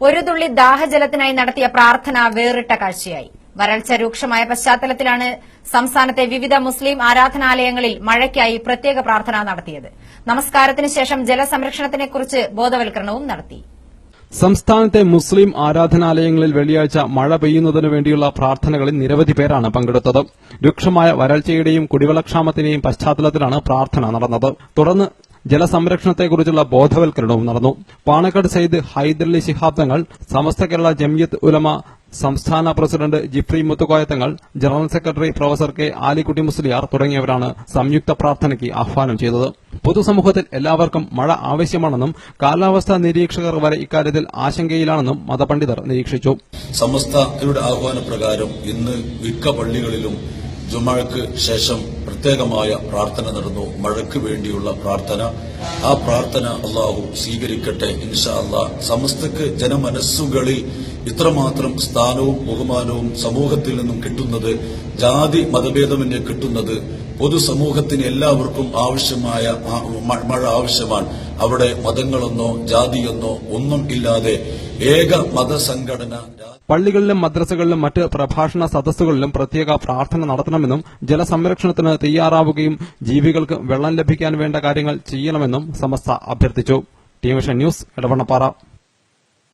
ഒരു തുള്ളി ദാഹജലത്തിനായി നടത്തിയ പ്രാർത്ഥന വേറിട്ട കാഴ്ചയായി. വരൾച്ച രൂക്ഷമായ പശ്ചാത്തലത്തിലാണ് സംസ്ഥാനത്തെ വിവിധ മുസ്ലിം ആരാധനാലയങ്ങളിൽ മഴയ്ക്കായി പ്രത്യേക പ്രാർത്ഥന നടത്തിയത്. നമസ്കാരത്തിന് ശേഷം ജലസംരക്ഷണത്തെക്കുറിച്ച് ബോധവൽക്കരണവും നടത്തി. സംസ്ഥാനത്തെ മുസ്ലിം ആരാധനാലയങ്ങളിൽ വെള്ളിയാഴ്ച മഴ പെയ്യുന്നതിനു വേണ്ടിയുള്ള പ്രാർത്ഥനകളിൽ നിരവധി പേരാണ് പങ്കെടുത്തത്. രൂക്ഷമായ വരൾച്ചയുടെയും കുടിവെള്ളക്ഷാമത്തിന്റെയും പശ്ചാത്തലത്തിലാണ് പ്രാർത്ഥന നടന്നത്. തുടർന്ന് ജലസംരക്ഷണത്തെക്കുറിച്ചുള്ള ബോധവൽക്കരണവും നടന്നു. പാണക്കാട് സയ്യിദ് ഹൈദരലി ശിഹാബ് തങ്ങൾ, സമസ്ത കേരള ജംഇയ്യത്ത് ഉലമ സംസ്ഥാന president Jifri Muthukoya Thangal, general secretary professor K Alikutty Musliyar തുടങ്ങിയവരാണ് സംയുക്ത പ്രാർത്ഥനയ്ക്ക് ആഹ്വാനം ചെയ്തത്. പൊതുസമൂഹത്തിൽ എല്ലാവർക്കും മഴ ആവശ്യമാണെന്നും കാലാവസ്ഥാ നിരീക്ഷകർ വരെ ഇക്കാര്യത്തിൽ ആശങ്കയിലാണെന്നും മതപണ്ഡിതർ നിരീക്ഷിച്ചു. സമസ്തയുടെ ആഹ്വാനപ്രകാരം ഇന്ന് മിക്ക പള്ളികളിലും ജുമഅക്ക് ശേഷം പ്രത്യേകമായ പ്രാർത്ഥന നടന്നു. മഴയ്ക്ക് വേണ്ടിയുള്ള പ്രാർത്ഥന. ആ പ്രാർത്ഥന അല്ലാഹു സ്വീകരിക്കട്ടെ ഇൻഷാ അല്ലാഹ്. സമസ്തക്ക് ജനമനസ്സുകളിൽ ഇത്രമാത്രം സ്ഥാനവും ബഹുമാനവും സമൂഹത്തിൽ നിന്നും കിട്ടുന്നത്, ജാതി മതഭേദമന്യേ കിട്ടുന്നത്, പൊതുസമൂഹത്തിന് എല്ലാവർക്കും ആവശ്യമായ മഴ ആവശ്യമാണ്. അവിടെ മതങ്ങളെന്നോ ജാതിയെന്നോ ഒന്നും ഇല്ലാതെ ഏക മതസംഘടന. പള്ളികളിലും മദ്രസകളിലും മറ്റ് പ്രഭാഷണ സദസ്സുകളിലും പ്രത്യേക പ്രാർത്ഥന നടത്തണമെന്നും ജലസംരക്ഷണത്തിന് തയ്യാറാവുകയും ജീവികൾക്ക് വെള്ളം ലഭിക്കാൻ വേണ്ട കാര്യങ്ങൾ ചെയ്യണമെന്നും സമസ്ത അഭ്യർത്ഥിച്ചു. T vision news, Edavannappara.